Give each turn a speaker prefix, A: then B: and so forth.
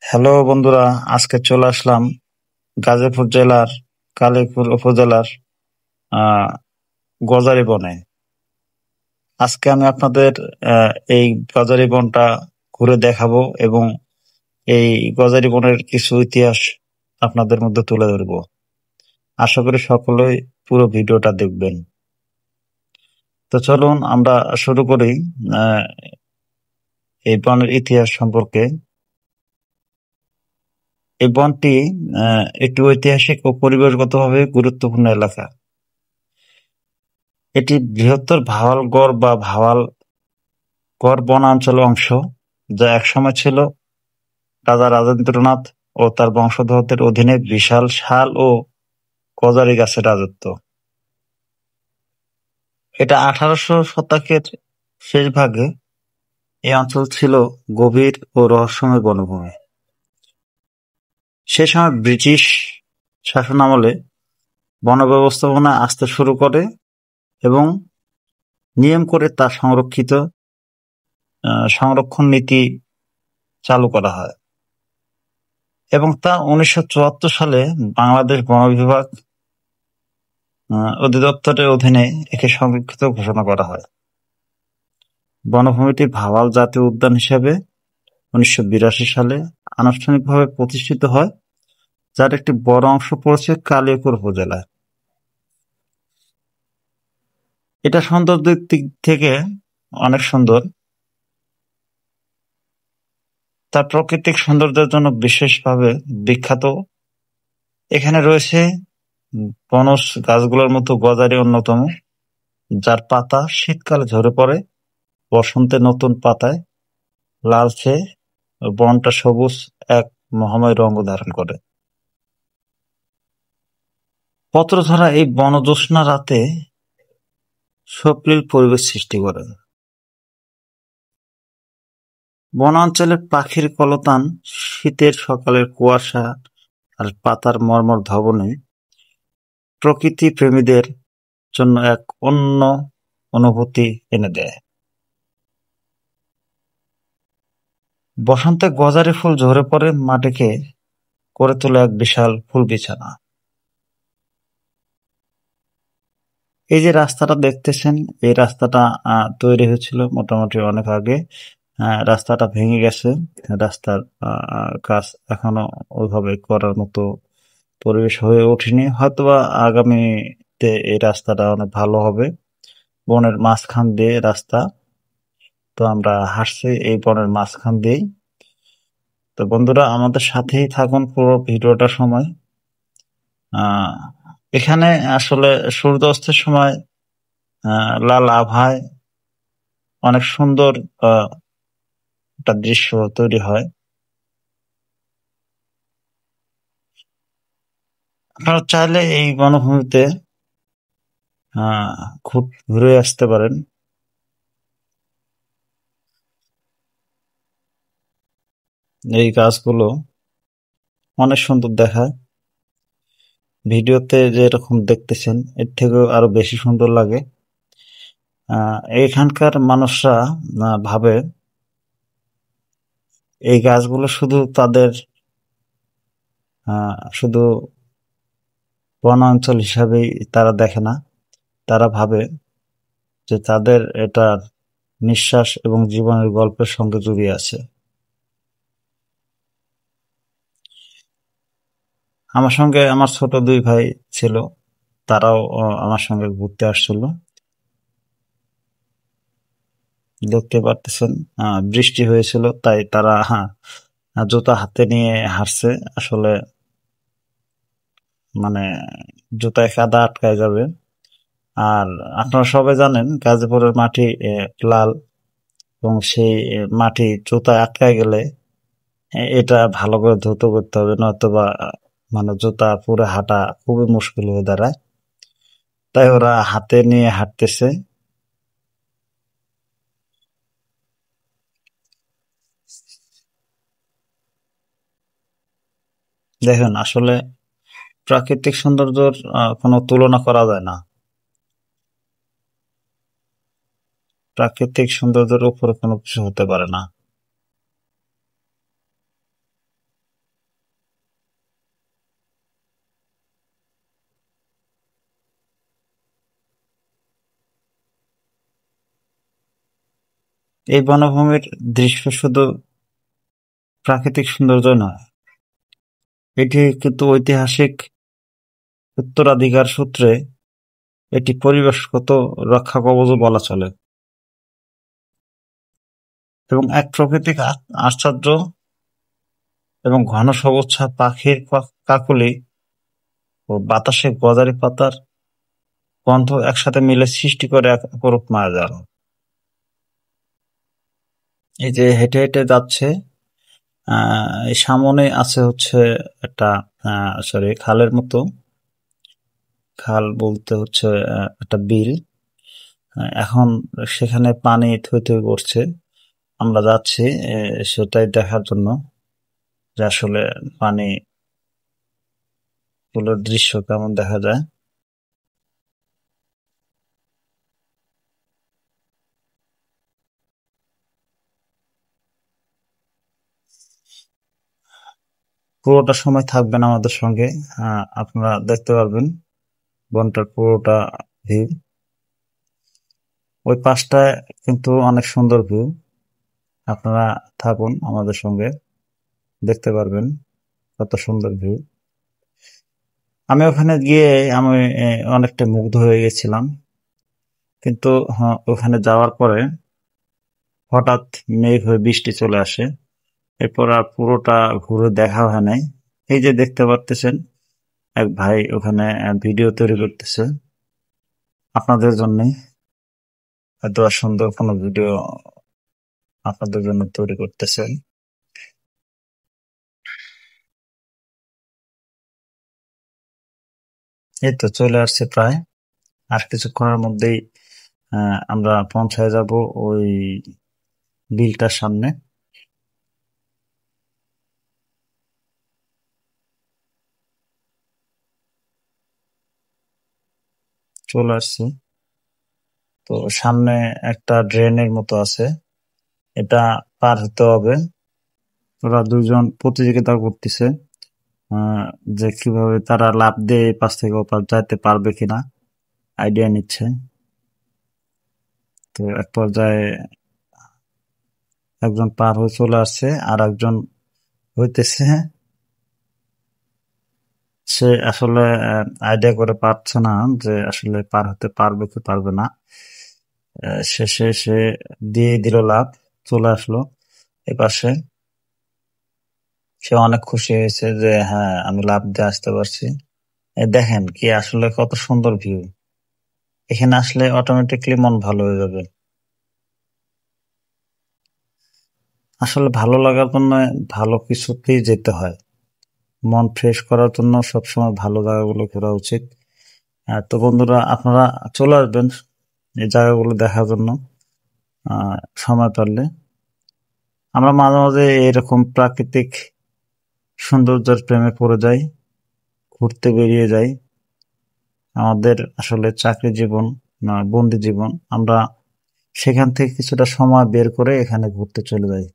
A: Hello বন্ধুরা, আজকে চলে আসলাম গাজীপুর জেলার কালীপুর উপজেলার আহ গজারি বনে। আজকে আমি আপনাদের এই গজারি বনটা ঘুরে দেখাবো এবং এই গজারি বনের কিছু ইতিহাস আপনাদের মধ্যে তুলে ধরবো। আশা করি সকলেই পুরো ভিডিওটা দেখবেন। তো চলুন আমরা শুরু করি আহ এই বনের ইতিহাস সম্পর্কে। এই বনটি একটি ঐতিহাসিক ও পরিবেশগতভাবে গুরুত্বপূর্ণ এলাকা। এটি বৃহত্তর ভাওয়াল বা ভাওয়াল বনাঞ্চলের অংশ, যা একসময় ছিল রাজা রাজেন্দ্রনাথ ও তার বংশধরদের অধীনে বিশাল শাল ও গজারি গাছের রাজত্ব। এটা 1800 শতকের শেষ ভাগে এই অঞ্চল ছিল গভীর ও রহস্যময় বনভূমি। সে সময় ব্রিটিশ শাসনামলে বন ব্যবস্থাপনা আসতে শুরু করে এবং নিয়ম করে তা সংরক্ষণ নীতি চালু করা হয় এবং তা 1974 সালে বাংলাদেশ বন বিভাগ অধিদপ্তরের অধীনে একে সংরক্ষিত ঘোষণা করা হয়। বনভূমিটি ভাওয়াল জাতীয় উদ্যান হিসেবে 1982 সালে আনুষ্ঠানিকভাবে প্রতিষ্ঠিত হয়, যার একটি বড় অংশ পড়েছে কালিয়াকৈর উপজেলায়। এটা সৌন্দর্যের দিক থেকে অনেক সুন্দর। তার প্রাকৃতিক সৌন্দর্যের জন্য বিশেষভাবে বিখ্যাত। এখানে রয়েছে বনজ গাছগুলোর মতো গজারি অন্যতম, যার পাতা শীতকালে ঝরে পড়ে, বসন্তে নতুন পাতায় লালচে বনটা সবুজ এক মহাময় রঙ ধারণ করে। পত্রধরা এই বনজ্যোৎস্না রাতে স্বপ্নিল পরিবেশ সৃষ্টি করে। বনাঞ্চলে পাখির কলতান, শীতের সকালের কুয়াশা আর পাতার মর্মর ধবনে প্রকৃতি প্রেমীদের জন্য এক অন্য অনুভূতি এনে দেয়। বসন্তে গজারি ফুল ঝরে পড়ে মাটিকে করে তোলে এক বিশাল ফুল বিছানা। এই যে রাস্তাটা দেখতেছেন, এই রাস্তাটা তৈরি হয়েছিল মোটামুটি অনেক আগে। রাস্তাটা ভেঙে গেছে। রাস্তার কাজ এখনো ওইভাবে করার মতো পরিবেশ হয়ে ওঠেনি। হয়তোবা আগামীতে এই রাস্তাটা অনেক ভালো হবে। বনের মাঝখান দিয়ে রাস্তা। তো আমরা হাঁটছি এই বনের মাঝখান দিয়েই। তো বন্ধুরা, আমাদের সাথেই থাকুন পুরো ভিডিওটার সময়। আহ এখানে আসলে সূর্যাস্তের সময় লাল আভায় অনেক সুন্দর আহ একটা দৃশ্য তৈরি হয়। আপনারা চাইলে এই বনভূমিতে ঘুরে আসতে পারেন। এই গাছগুলো অনেক সুন্দর দেখায়। ভিডিওতে যেরকম দেখতেছেন এর থেকেও আরো বেশি সুন্দর লাগে। এখানকার মানুষরা ভাবে এই গাছগুলো শুধু তাদের শুধু বনাঞ্চল হিসাবেই তারা দেখে না। তারা ভাবে যে তাদের এটা নিঃশ্বাস এবং জীবনের গল্পের সঙ্গে জড়িয়ে আছে। আমার সঙ্গে আমার ছোট দুই ভাই ছিল, তারাও আমার সঙ্গে ঘুরতে আসছিল। দেখতে পারতেছেন বৃষ্টি হয়েছিল, তাই তারা জুতা হাতে নিয়ে হাঁটছে। আসলে মানে জুতায় কাদা আটকায় যাবে। আর আপনারা সবাই জানেন গাজীপুরের মাটি লাল, এবং সেই মাটি জুতায় আটকায় গেলে এটা ভালো করে ধৌত করতে হবে, নয়তোবা মানে জুতা পুরো হাঁটা খুবই মুশকিল হয়ে দাঁড়ায়। তাই ওরা হাতে নিয়ে হাঁটতেছে। দেখেন, আসলে প্রাকৃতিক সৌন্দর্যের কোনো তুলনা করা যায় না। প্রাকৃতিক সৌন্দর্যের উপরে কোনো কিছু হতে পারে না। এই বনভূমির দৃশ্য শুধু প্রাকৃতিক সৌন্দর্য নয়, এটি কিন্তু ঐতিহাসিক উত্তরাধিকার সূত্রে এটি পরিবেশগত রক্ষা কবচও বলা চলে এবং এক প্রাকৃতিক আশ্চর্য এবং ঘন সবুজ পাখির কাকলি ও বাতাসে গজারি পাতার গন্ধ একসাথে মিলে সৃষ্টি করে এক অপরূপ মায়াজাল। এই যে হেঁটে হেঁটে যাচ্ছে, এই সামনে আছে হচ্ছে একটা সরি খালের মতো, খাল বলতে হচ্ছে একটা বিল। এখন সেখানে পানি থই থই করছে, আমরা যাচ্ছি সেটাই দেখার জন্য যে আসলে পানি গুলোর দৃশ্য কেমন দেখা যায়। পুরোটা সময় থাকবেন আমাদের সঙ্গে, আপনারা দেখতে পারবেন বনটার পুরোটা ভিউ। ওই পাশটায় কিন্তু অনেক সুন্দর ভিউ, আপনারা থাকুন আমাদের সঙ্গে, দেখতে পারবেন কত সুন্দর ভিউ। আমি ওখানে গিয়ে আমি অনেকটা মুগ্ধ হয়ে গেছিলাম, কিন্তু ওখানে যাওয়ার পরে হঠাৎ মেঘ হয়ে বৃষ্টি চলে আসে, এরপর আর পুরোটা ঘুরে দেখা হয় নাই। এই যে দেখতে পারতেছেন এক ভাই ওখানে ভিডিও তৈরি করতেছে আপনাদের জন্য, এত সুন্দর কোনো ভিডিও আপনাদের জন্য তৈরি করতেছেন। এই তো চলে আসছে প্রায়, আর কিছুক্ষণের মধ্যেই আমরা পৌঁছায় যাব ওই বিলটার সামনে। চলে আসছি, তো সামনে একটা ড্রেনের মতো আছে, এটা পার হতে হবে। ওরা দুজন প্রতিযোগিতা করতেছে আহ, যে কিভাবে তারা লাফ দিয়ে এই পাশ থেকে ওপার যাইতে পারবে কিনা, আইডিয়া নিচ্ছে। তো এক পর্যায়ে একজন পার হয়ে চলে আসছে, আর একজন হইতেছে, সে আসলে আইডিয়া করে পারছে না যে আসলে পার হতে পারবে কি পারবে না। শেষে সে দিয়ে দিল লাফ, চলে আসলো এপাশে। সে অনেক খুশি হয়েছে যে হ্যাঁ আমি লাফ দিয়ে আসতে পারছি। দেখেন কি আসলে কত সুন্দর ভিউ, এখানে আসলে অটোমেটিকলি মন ভালো হয়ে যাবে। আসলে ভালো লাগার জন্য ভালো কিছুতেই যেতে হয়, মন ফ্রেশ করার জন্য সবসময় ভালো জায়গাগুলো ঘোরা উচিত। তো বন্ধুরা আপনারা চলে আসবেন এই জায়গাগুলো দেখার জন্য সময় পারলে। আমরা মাঝে মাঝে এরকম প্রাকৃতিক সৌন্দর্যের প্রেমে পড়ে যাই, ঘুরতে বেরিয়ে যাই। আমাদের আসলে চাকরি জীবন, বন্দি জীবন, আমরা সেখান থেকে কিছুটা সময় বের করে এখানে ঘুরতে চলে যাই।